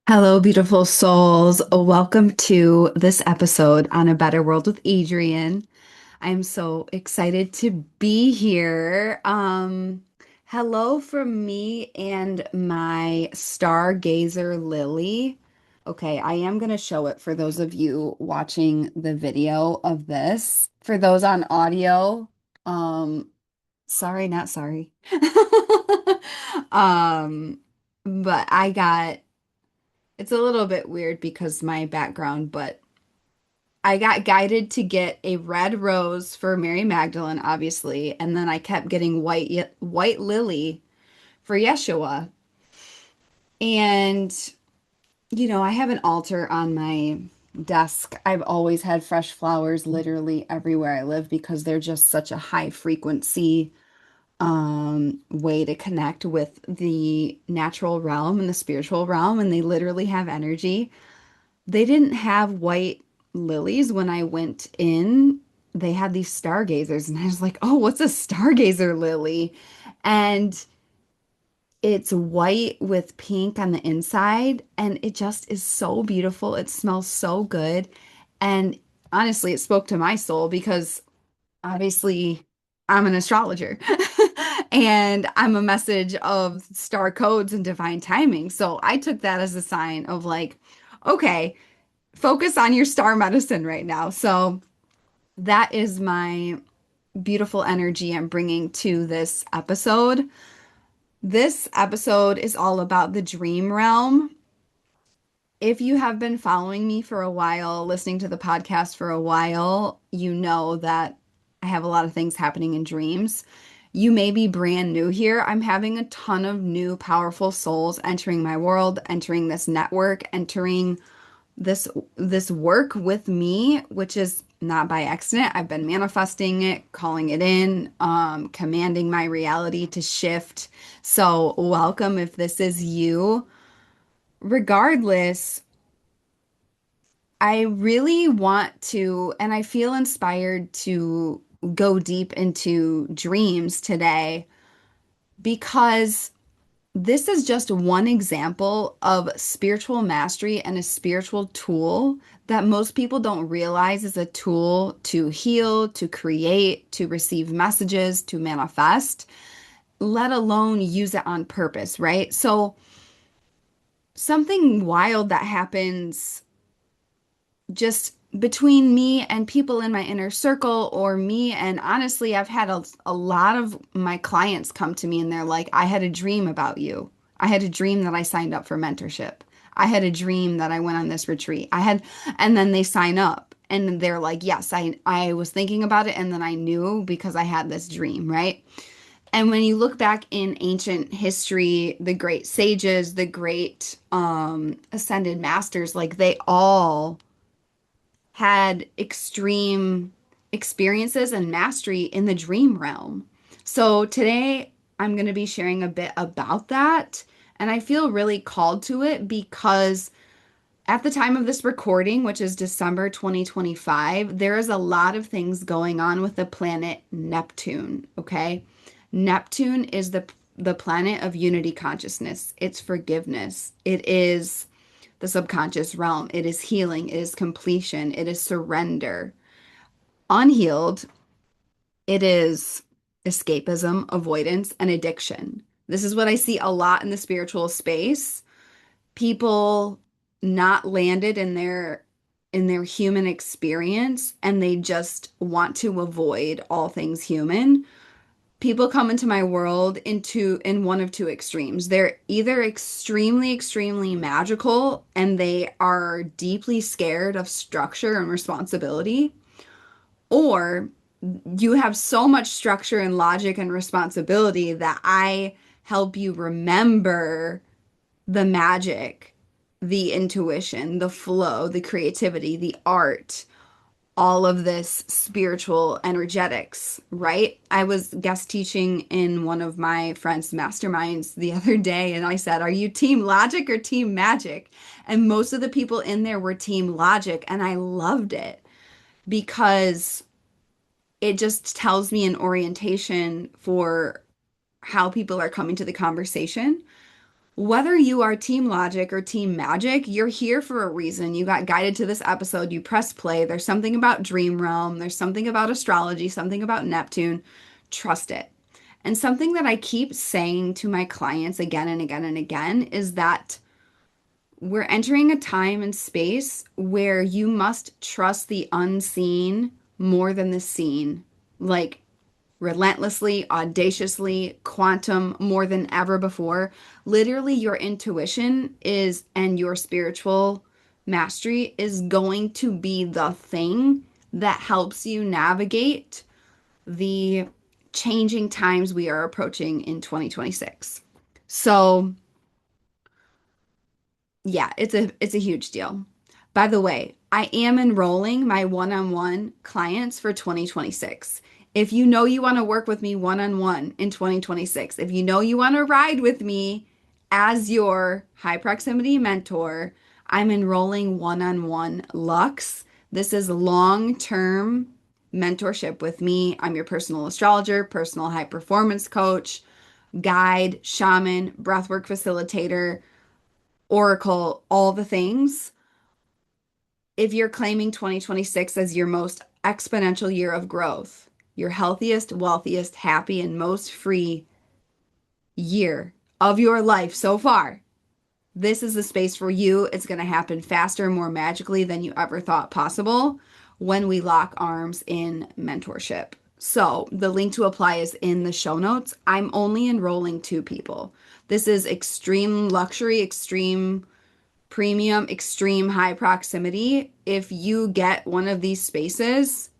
Hello, beautiful souls. Welcome to this episode on A Better World with Adrian. I'm so excited to be here. Hello from me and my stargazer Lily. Okay, I am going to show it for those of you watching the video of this. For those on audio, um, sorry, not sorry. Um, but I got it's a little bit weird because my background, but I got guided to get a red rose for Mary Magdalene, obviously, and then I kept getting white lily for Yeshua. And I have an altar on my desk. I've always had fresh flowers literally everywhere I live because they're just such a high frequency way to connect with the natural realm and the spiritual realm, and they literally have energy. They didn't have white lilies when I went in. They had these stargazers, and I was like, oh, what's a stargazer lily? And it's white with pink on the inside, and it just is so beautiful. It smells so good. And honestly, it spoke to my soul because obviously I'm an astrologer and I'm a message of star codes and divine timing. So I took that as a sign of like, okay, focus on your star medicine right now. So that is my beautiful energy I'm bringing to this episode. This episode is all about the dream realm. If you have been following me for a while, listening to the podcast for a while, you know that I have a lot of things happening in dreams. You may be brand new here. I'm having a ton of new powerful souls entering my world, entering this network, entering this work with me, which is not by accident. I've been manifesting it, calling it in, commanding my reality to shift. So, welcome if this is you. Regardless, I really want to, and I feel inspired to go deep into dreams today because this is just one example of spiritual mastery and a spiritual tool that most people don't realize is a tool to heal, to create, to receive messages, to manifest, let alone use it on purpose, right? So, something wild that happens just between me and people in my inner circle, or me, and honestly, I've had a lot of my clients come to me and they're like, I had a dream about you. I had a dream that I signed up for mentorship. I had a dream that I went on this retreat. And then they sign up and they're like, yes, I was thinking about it and then I knew because I had this dream, right? And when you look back in ancient history, the great sages, the great ascended masters, like they all had extreme experiences and mastery in the dream realm. So today I'm going to be sharing a bit about that. And I feel really called to it because at the time of this recording, which is December 2025, there is a lot of things going on with the planet Neptune, okay? Neptune is the planet of unity consciousness. It's forgiveness. It is the subconscious realm. It is healing. It is completion. It is surrender. Unhealed, it is escapism, avoidance, and addiction. This is what I see a lot in the spiritual space. People not landed in their human experience and they just want to avoid all things human. People come into my world in one of two extremes. They're either extremely magical and they are deeply scared of structure and responsibility, or you have so much structure and logic and responsibility that I help you remember the magic, the intuition, the flow, the creativity, the art, all of this spiritual energetics, right? I was guest teaching in one of my friends' masterminds the other day, and I said, are you team logic or team magic? And most of the people in there were team logic, and I loved it because it just tells me an orientation for how people are coming to the conversation. Whether you are team logic or team magic, you're here for a reason. You got guided to this episode, you press play. There's something about dream realm, there's something about astrology, something about Neptune. Trust it. And something that I keep saying to my clients again and again and again is that we're entering a time and space where you must trust the unseen more than the seen. Like relentlessly, audaciously, quantum more than ever before. Literally, your intuition is and your spiritual mastery is going to be the thing that helps you navigate the changing times we are approaching in 2026. So, yeah, it's a huge deal. By the way, I am enrolling my one-on-one clients for 2026. If you know you want to work with me one-on-one in 2026, if you know you want to ride with me as your high proximity mentor, I'm enrolling one-on-one Lux. This is long-term mentorship with me. I'm your personal astrologer, personal high performance coach, guide, shaman, breathwork facilitator, oracle, all the things. If you're claiming 2026 as your most exponential year of growth, your healthiest, wealthiest, happy, and most free year of your life so far, this is the space for you. It's going to happen faster, more magically than you ever thought possible when we lock arms in mentorship. So, the link to apply is in the show notes. I'm only enrolling 2 people. This is extreme luxury, extreme premium, extreme high proximity. If you get one of these spaces,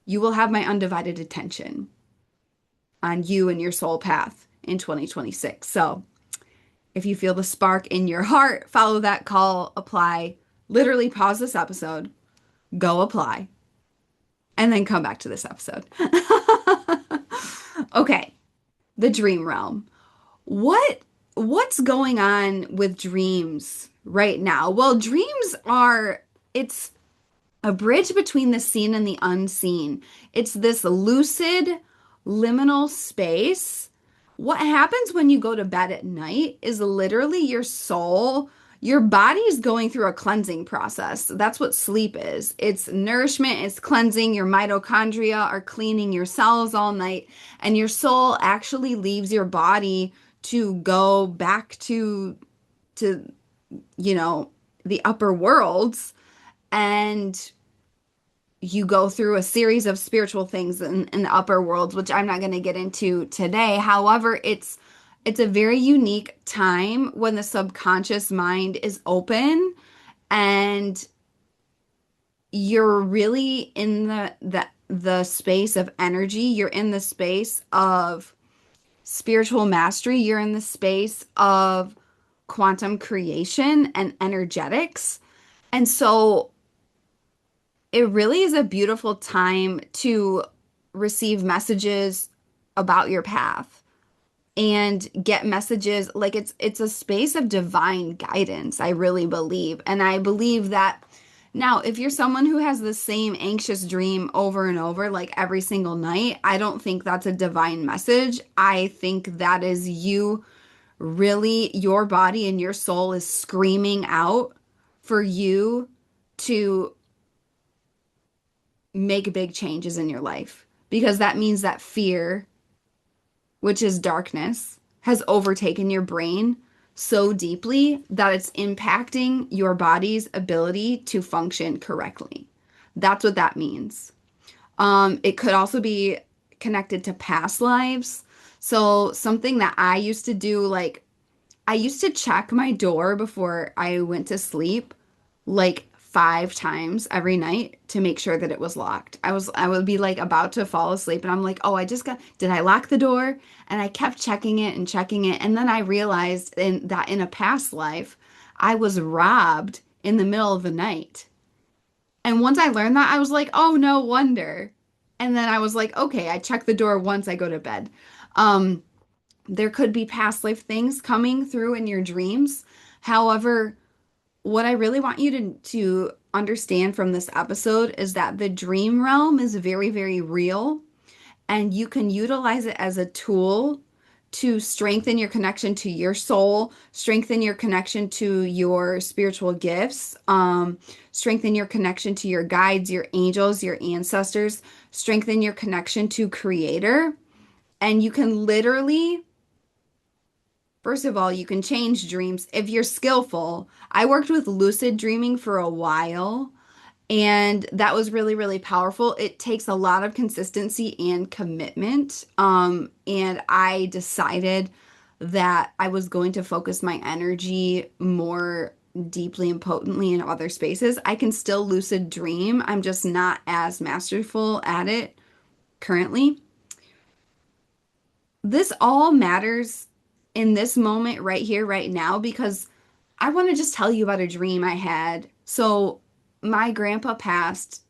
you will have my undivided attention on you and your soul path in 2026. So if you feel the spark in your heart, follow that call, apply, literally pause this episode, go apply, and then come back to this episode. Okay, the dream realm. What what's going on with dreams right now? Well, dreams are it's a bridge between the seen and the unseen. It's this lucid liminal space. What happens when you go to bed at night is literally your soul, your body is going through a cleansing process. That's what sleep is. It's nourishment, it's cleansing. Your mitochondria are cleaning your cells all night, and your soul actually leaves your body to go back to the upper worlds, and you go through a series of spiritual things in the upper worlds, which I'm not going to get into today. However, it's a very unique time when the subconscious mind is open and you're really in the space of energy. You're in the space of spiritual mastery. You're in the space of quantum creation and energetics. And so it really is a beautiful time to receive messages about your path and get messages like it's a space of divine guidance, I really believe. And I believe that now if you're someone who has the same anxious dream over and over like every single night, I don't think that's a divine message. I think that is you really, your body and your soul is screaming out for you to make big changes in your life, because that means that fear, which is darkness, has overtaken your brain so deeply that it's impacting your body's ability to function correctly. That's what that means. It could also be connected to past lives. So something that I used to do, like I used to check my door before I went to sleep like 5 times every night to make sure that it was locked. I would be like about to fall asleep and I'm like, "Oh, did I lock the door?" And I kept checking it and checking it. And then I realized that in a past life, I was robbed in the middle of the night. And once I learned that, I was like, "Oh, no wonder." And then I was like, "Okay, I check the door once I go to bed." Um, there could be past life things coming through in your dreams. However, what I really want you to understand from this episode is that the dream realm is very, very real, and you can utilize it as a tool to strengthen your connection to your soul, strengthen your connection to your spiritual gifts, strengthen your connection to your guides, your angels, your ancestors, strengthen your connection to Creator. And you can literally, first of all, you can change dreams if you're skillful. I worked with lucid dreaming for a while. And that was really, really powerful. It takes a lot of consistency and commitment. And I decided that I was going to focus my energy more deeply and potently in other spaces. I can still lucid dream. I'm just not as masterful at it currently. This all matters in this moment right here, right now, because I want to just tell you about a dream I had. So, my grandpa passed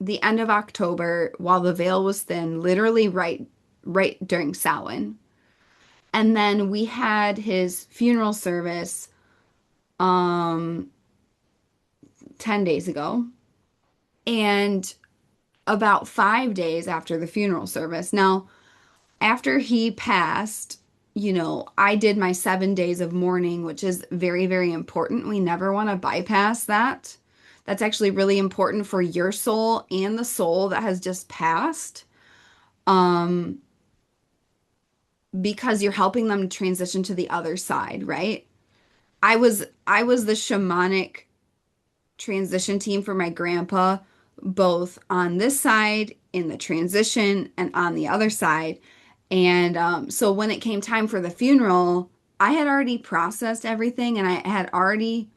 the end of October while the veil was thin, literally right during Samhain. And then we had his funeral service um 10 days ago and about 5 days after the funeral service. Now, after he passed, I did my 7 days of mourning, which is very, very important. We never want to bypass that. That's actually really important for your soul and the soul that has just passed. Um, because you're helping them transition to the other side, right? I was the shamanic transition team for my grandpa, both on this side in the transition and on the other side. And so when it came time for the funeral, I had already processed everything and I had already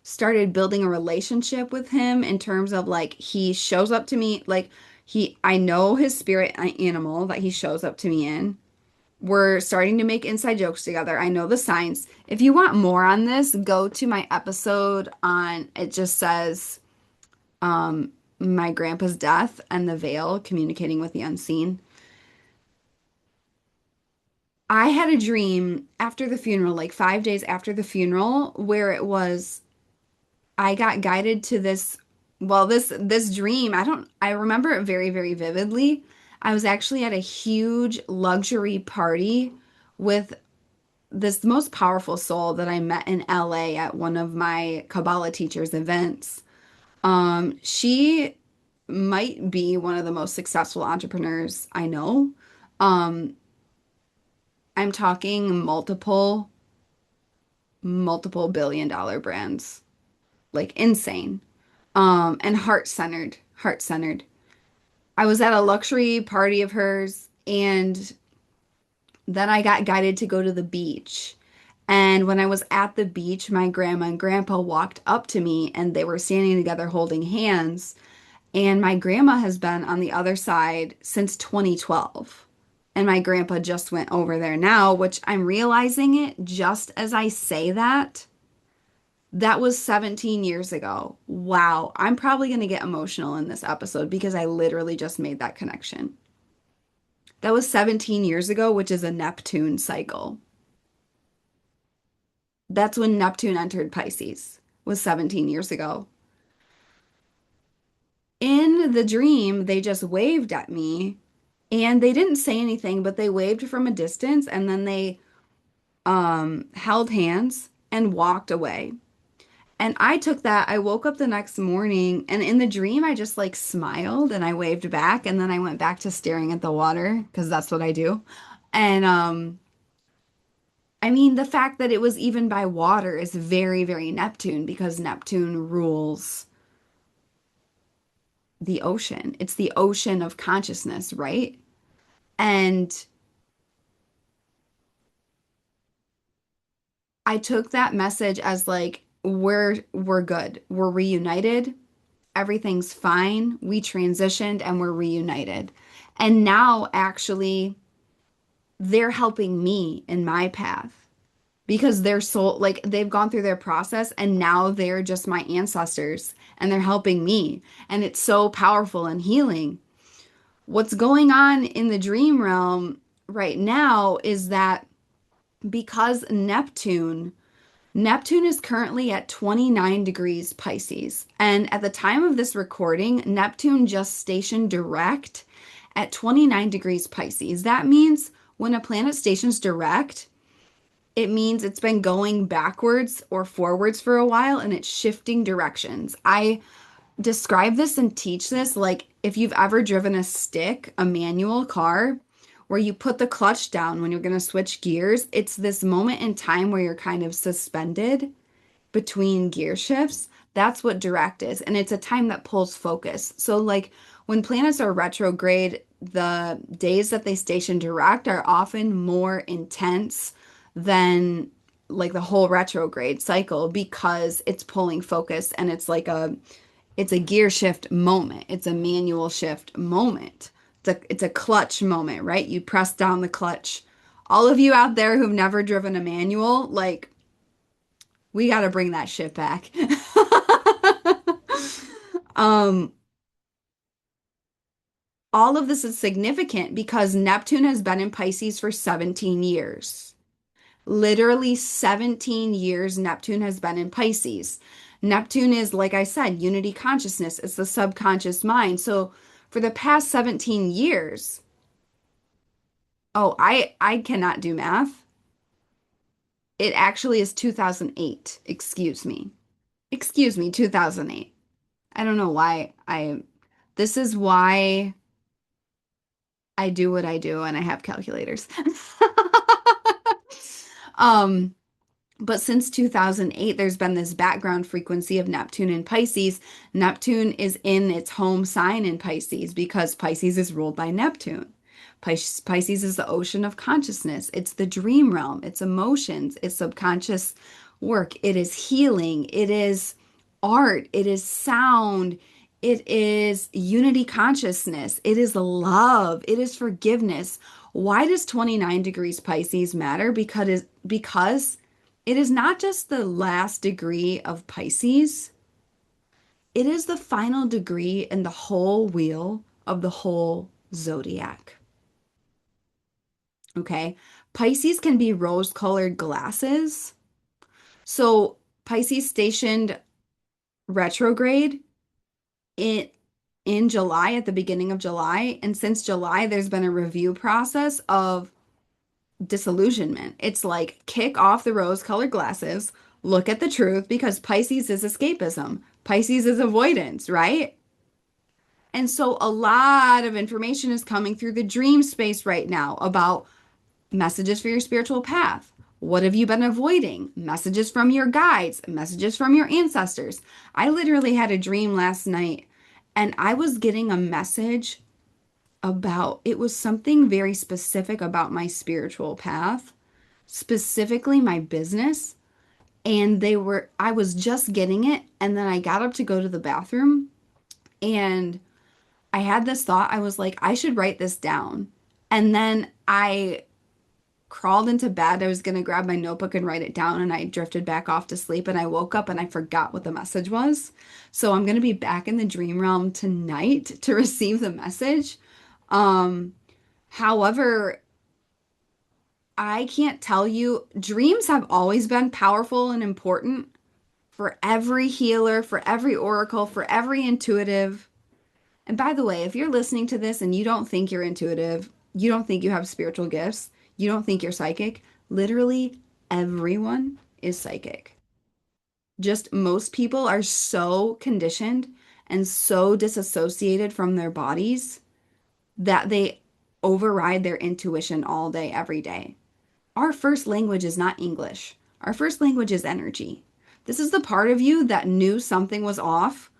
started building a relationship with him in terms of like he shows up to me like I know his spirit animal that he shows up to me in. We're starting to make inside jokes together. I know the signs. If you want more on this, go to my episode on it just says my grandpa's death and the veil communicating with the unseen. I had a dream after the funeral, like 5 days after the funeral, where it was I got guided to this, well, this dream, I remember it very, very vividly. I was actually at a huge luxury party with this most powerful soul that I met in LA at one of my Kabbalah teachers' events. She might be one of the most successful entrepreneurs I know. Um, I'm talking multiple billion-dollar brands, like insane. And heart-centered. I was at a luxury party of hers, and then I got guided to go to the beach. And when I was at the beach, my grandma and grandpa walked up to me and they were standing together holding hands. And my grandma has been on the other side since 2012. And my grandpa just went over there now, which I'm realizing it just as I say that. That was 17 years ago. Wow. I'm probably going to get emotional in this episode because I literally just made that connection. That was 17 years ago, which is a Neptune cycle. That's when Neptune entered Pisces, was 17 years ago. In the dream, they just waved at me and they didn't say anything, but they waved from a distance and then they held hands and walked away. And I took that. I woke up the next morning and in the dream, I just like smiled and I waved back. And then I went back to staring at the water because that's what I do. And I mean, the fact that it was even by water is very, very Neptune because Neptune rules the ocean. It's the ocean of consciousness, right? And I took that message as like, we're good. We're reunited. Everything's fine. We transitioned and we're reunited. And now actually they're helping me in my path because they're so like they've gone through their process and now they're just my ancestors and they're helping me. And it's so powerful and healing. What's going on in the dream realm right now is that because Neptune is currently at 29 degrees Pisces. And at the time of this recording, Neptune just stationed direct at 29 degrees Pisces. That means When a planet stations direct, it means it's been going backwards or forwards for a while and it's shifting directions. I describe this and teach this like if you've ever driven a stick, a manual car, where you put the clutch down when you're going to switch gears, it's this moment in time where you're kind of suspended between gear shifts. That's what direct is. And it's a time that pulls focus. So, like when planets are retrograde, the days that they station direct are often more intense than like the whole retrograde cycle because it's pulling focus and it's a gear shift moment. It's a manual shift moment. It's a clutch moment, right? You press down the clutch. All of you out there who've never driven a manual, like we got to bring that shit back. Um, all of this is significant because Neptune has been in Pisces for 17 years. Literally 17 years, Neptune has been in Pisces. Neptune is, like I said, unity consciousness. It's the subconscious mind. So for the past 17 years, oh, I cannot do math. It actually is 2008. Excuse me. Excuse me, 2008. I don't know why this is why I do what I do and I have calculators. Um, but since 2008, there's been this background frequency of Neptune in Pisces. Neptune is in its home sign in Pisces because Pisces is ruled by Neptune. Pisces is the ocean of consciousness. It's the dream realm. It's emotions. It's subconscious work. It is healing. It is art. It is sound. It is unity consciousness. It is love. It is forgiveness. Why does 29 degrees Pisces matter? Because it is not just the last degree of Pisces, it is the final degree in the whole wheel of the whole zodiac. Okay. Pisces can be rose-colored glasses. So Pisces stationed retrograde in in July at the beginning of July, and since July there's been a review process of disillusionment. It's like kick off the rose-colored glasses, look at the truth because Pisces is escapism. Pisces is avoidance, right? And so a lot of information is coming through the dream space right now about messages for your spiritual path. What have you been avoiding? Messages from your guides, messages from your ancestors. I literally had a dream last night and I was getting a message about it was something very specific about my spiritual path, specifically my business. And I was just getting it. And then I got up to go to the bathroom and I had this thought. I was like, I should write this down. And then I crawled into bed. I was going to grab my notebook and write it down, and I drifted back off to sleep. And I woke up and I forgot what the message was. So I'm going to be back in the dream realm tonight to receive the message. Um, However, I can't tell you, dreams have always been powerful and important for every healer, for every oracle, for every intuitive. And by the way, if you're listening to this and you don't think you're intuitive, you don't think you have spiritual gifts, you don't think you're psychic, literally everyone is psychic. Just most people are so conditioned and so disassociated from their bodies that they override their intuition all day, every day. Our first language is not English. Our first language is energy. This is the part of you that knew something was off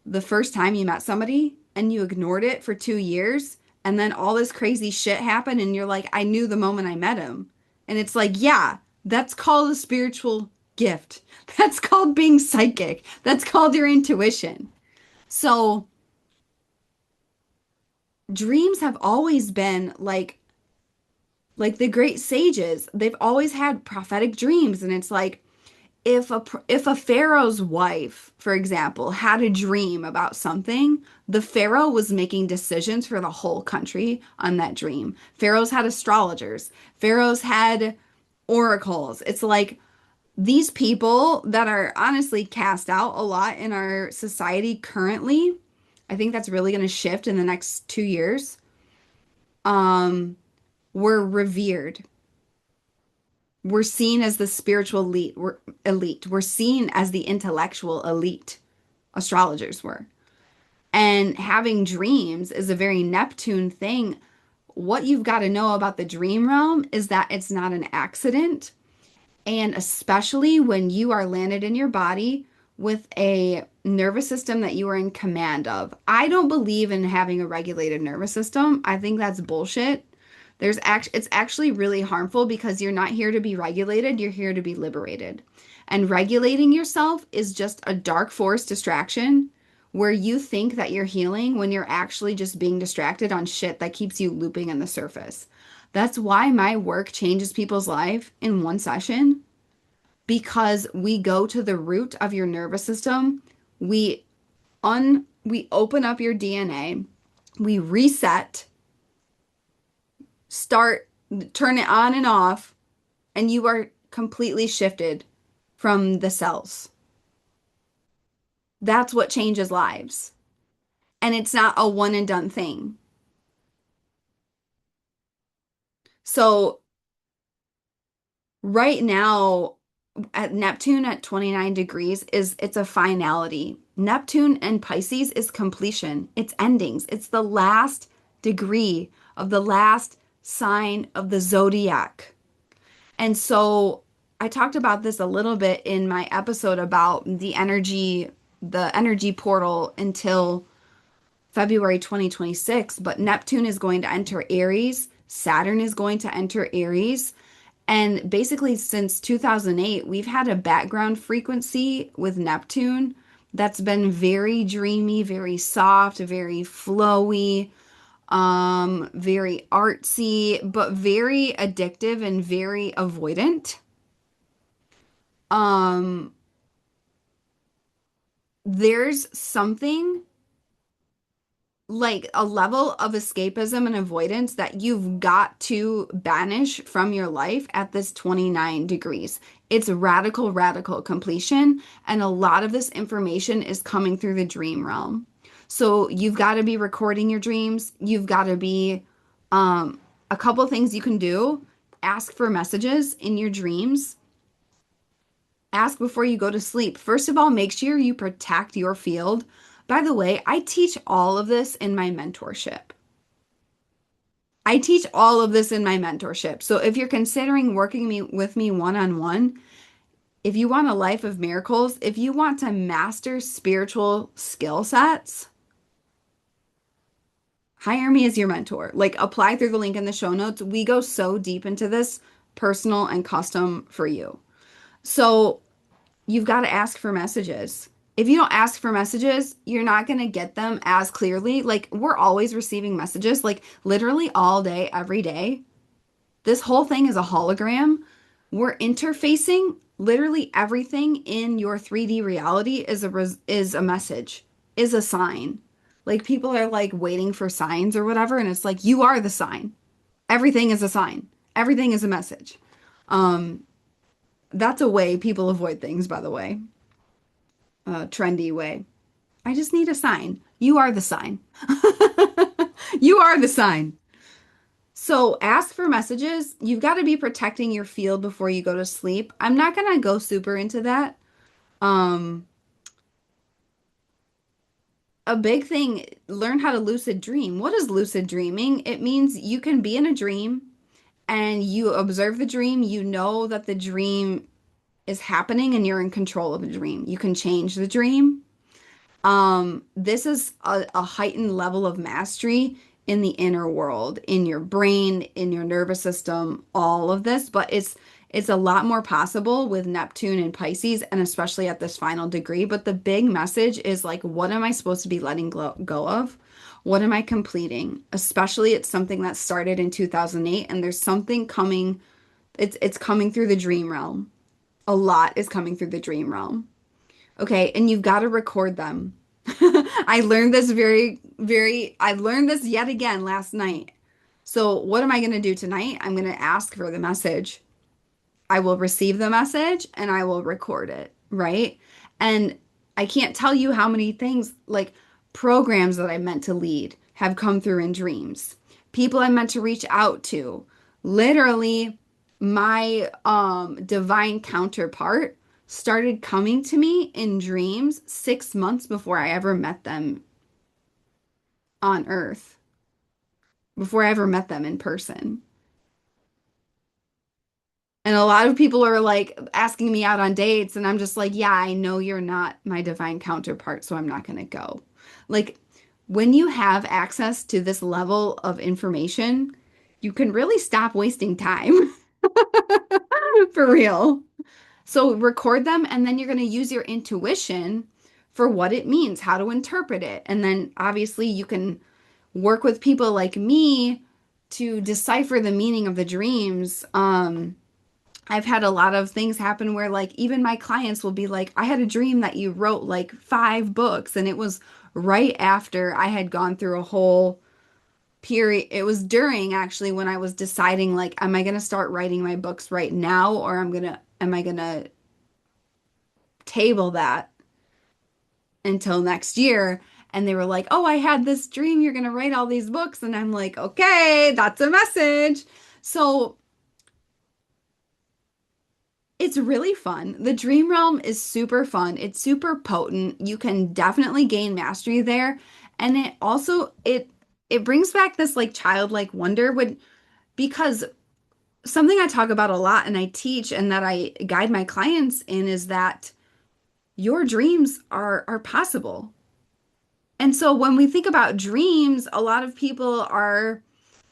the first time you met somebody and you ignored it for 2 years. And then all this crazy shit happened. And you're like, I knew the moment I met him. And it's like, yeah, that's called a spiritual gift. That's called being psychic. That's called your intuition. So dreams have always been like the great sages. They've always had prophetic dreams. And it's like, if a pharaoh's wife, for example, had a dream about something, the pharaoh was making decisions for the whole country on that dream. Pharaohs had astrologers. Pharaohs had oracles. It's like these people that are honestly cast out a lot in our society currently. I think that's really going to shift in the next 2 years. Um, We're revered. We're seen as the spiritual elite. We're elite. We're seen as the intellectual elite. Astrologers were. And having dreams is a very Neptune thing. What you've got to know about the dream realm is that it's not an accident. And especially when you are landed in your body with a nervous system that you are in command of. I don't believe in having a regulated nervous system. I think that's bullshit. It's actually really harmful because you're not here to be regulated, you're here to be liberated. And regulating yourself is just a dark force distraction where you think that you're healing when you're actually just being distracted on shit that keeps you looping on the surface. That's why my work changes people's life in one session because we go to the root of your nervous system. We open up your DNA, we reset, start turn it on and off, and you are completely shifted from the cells. That's what changes lives. And it's not a one and done thing. So right now at Neptune at 29 degrees is it's a finality. Neptune and Pisces is completion. It's endings. It's the last degree of the last sign of the zodiac. And so I talked about this a little bit in my episode about the energy portal until February 2026, but Neptune is going to enter Aries, Saturn is going to enter Aries. And basically, since 2008, we've had a background frequency with Neptune that's been very dreamy, very soft, very flowy, very artsy, but very addictive and very avoidant. Um, there's something like a level of escapism and avoidance that you've got to banish from your life at this 29 degrees. It's radical, radical completion. And a lot of this information is coming through the dream realm. So you've got to be recording your dreams. You've got to be, a couple of things you can do. Ask for messages in your dreams. Ask before you go to sleep. First of all, make sure you protect your field. By the way, I teach all of this in my mentorship. I teach all of this in my mentorship. So if you're considering with me one-on-one, if you want a life of miracles, if you want to master spiritual skill sets, hire me as your mentor. Like apply through the link in the show notes. We go so deep into this personal and custom for you. So you've got to ask for messages. If you don't ask for messages, you're not going to get them as clearly. Like, we're always receiving messages, like, literally all day, every day. This whole thing is a hologram. We're interfacing. Literally everything in your 3D reality is a message, is a sign. Like, people are, like, waiting for signs or whatever, and it's like, you are the sign. Everything is a sign. Everything is a message. Um, that's a way people avoid things, by the way. Trendy way. I just need a sign. You are the sign. You are the sign. So ask for messages. You've got to be protecting your field before you go to sleep. I'm not going to go super into that. Um, a big thing, learn how to lucid dream. What is lucid dreaming? It means you can be in a dream and you observe the dream. You know that the dream is happening and you're in control of the dream. You can change the dream. This is a heightened level of mastery in the inner world, in your brain, in your nervous system, all of this, but it's a lot more possible with Neptune and Pisces, and especially at this final degree. But the big message is like, what am I supposed to be letting go of? What am I completing? Especially it's something that started in 2008, and there's something coming. It's coming through the dream realm. A lot is coming through the dream realm. Okay, and you've got to record them. I learned this I learned this yet again last night. So, what am I going to do tonight? I'm going to ask for the message. I will receive the message and I will record it, right? And I can't tell you how many things, like programs that I meant to lead, have come through in dreams. People I meant to reach out to, Literally, my divine counterpart started coming to me in dreams 6 months before I ever met them on Earth, before I ever met them in person. And a lot of people are like asking me out on dates, and I'm just like, yeah, I know you're not my divine counterpart, so I'm not going to go. Like, when you have access to this level of information, you can really stop wasting time. For real. So record them, and then you're going to use your intuition for what it means, how to interpret it. And then obviously you can work with people like me to decipher the meaning of the dreams. I've had a lot of things happen where like even my clients will be like, I had a dream that you wrote like 5 books, and it was right after I had gone through a whole period. It was during actually when I was deciding like, am I going to start writing my books right now, or am I going to table that until next year? And they were like, oh, I had this dream you're going to write all these books. And I'm like, okay, that's a message. So it's really fun. The dream realm is super fun. It's super potent. You can definitely gain mastery there. And it brings back this like childlike wonder when because something I talk about a lot and I teach and that I guide my clients in is that your dreams are possible. And so when we think about dreams, a lot of people are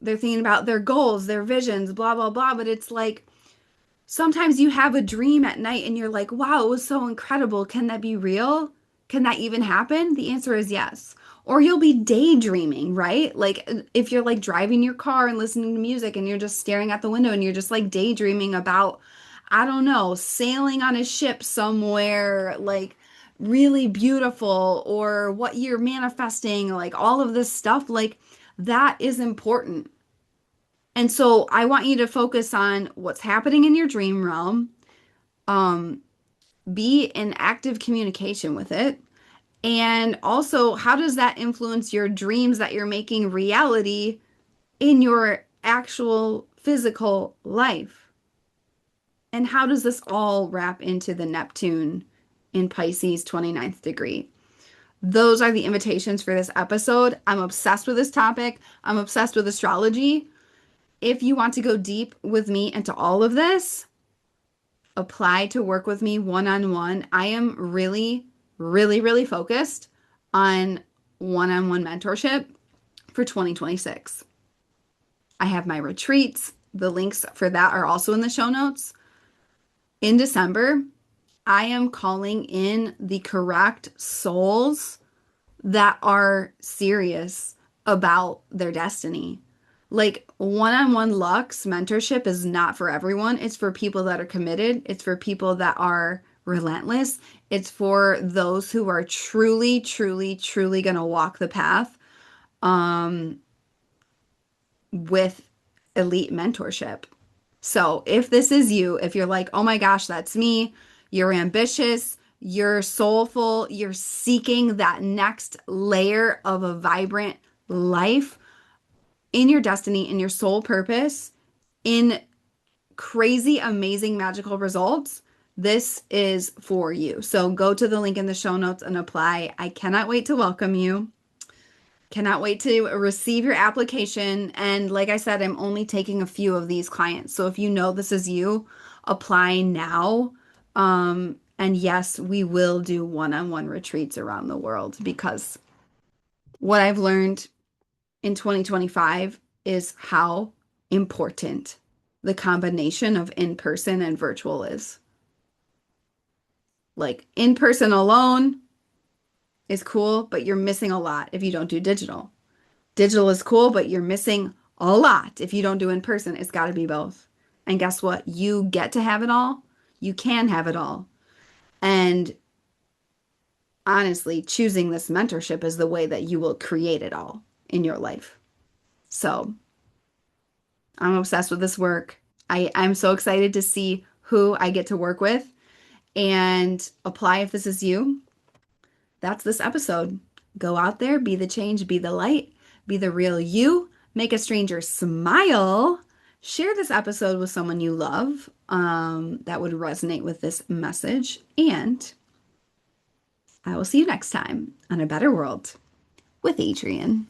they're thinking about their goals, their visions, blah blah blah, but it's like sometimes you have a dream at night and you're like, wow, it was so incredible. Can that be real? Can that even happen? The answer is yes. Or you'll be daydreaming, right? Like if you're like driving your car and listening to music and you're just staring out the window and you're just like daydreaming about, I don't know, sailing on a ship somewhere like really beautiful or what you're manifesting, like all of this stuff, like that is important. And so I want you to focus on what's happening in your dream realm, um, be in active communication with it, and also how does that influence your dreams that you're making reality in your actual physical life? And how does this all wrap into the Neptune in Pisces 29th degree? Those are the invitations for this episode. I'm obsessed with this topic. I'm obsessed with astrology. If you want to go deep with me into all of this, apply to work with me one on one. I am really, really, really focused on one on one mentorship for 2026. I have my retreats. The links for that are also in the show notes. In December, I am calling in the correct souls that are serious about their destiny. Like one-on-one Lux mentorship is not for everyone. It's for people that are committed. It's for people that are relentless. It's for those who are truly, truly, truly going to walk the path um, with elite mentorship. So if this is you, if you're like, oh my gosh, that's me, you're ambitious, you're soulful, you're seeking that next layer of a vibrant life in your destiny, in your soul purpose, in crazy, amazing, magical results, this is for you. So go to the link in the show notes and apply. I cannot wait to welcome you. Cannot wait to receive your application. And like I said, I'm only taking a few of these clients. So if you know this is you, apply now. And yes, we will do one-on-one retreats around the world because what I've learned in 2025 is how important the combination of in person and virtual is. Like in person alone is cool, but you're missing a lot if you don't do digital. Digital is cool, but you're missing a lot if you don't do in person. It's got to be both. And guess what? You get to have it all. You can have it all. And honestly, choosing this mentorship is the way that you will create it all in your life. So I'm obsessed with this work. I'm so excited to see who I get to work with and apply if this is you. That's this episode. Go out there, be the change, be the light, be the real you, make a stranger smile, Share this episode with someone you love that would resonate with this message. And I will see you next time on A Better World with Adrienne.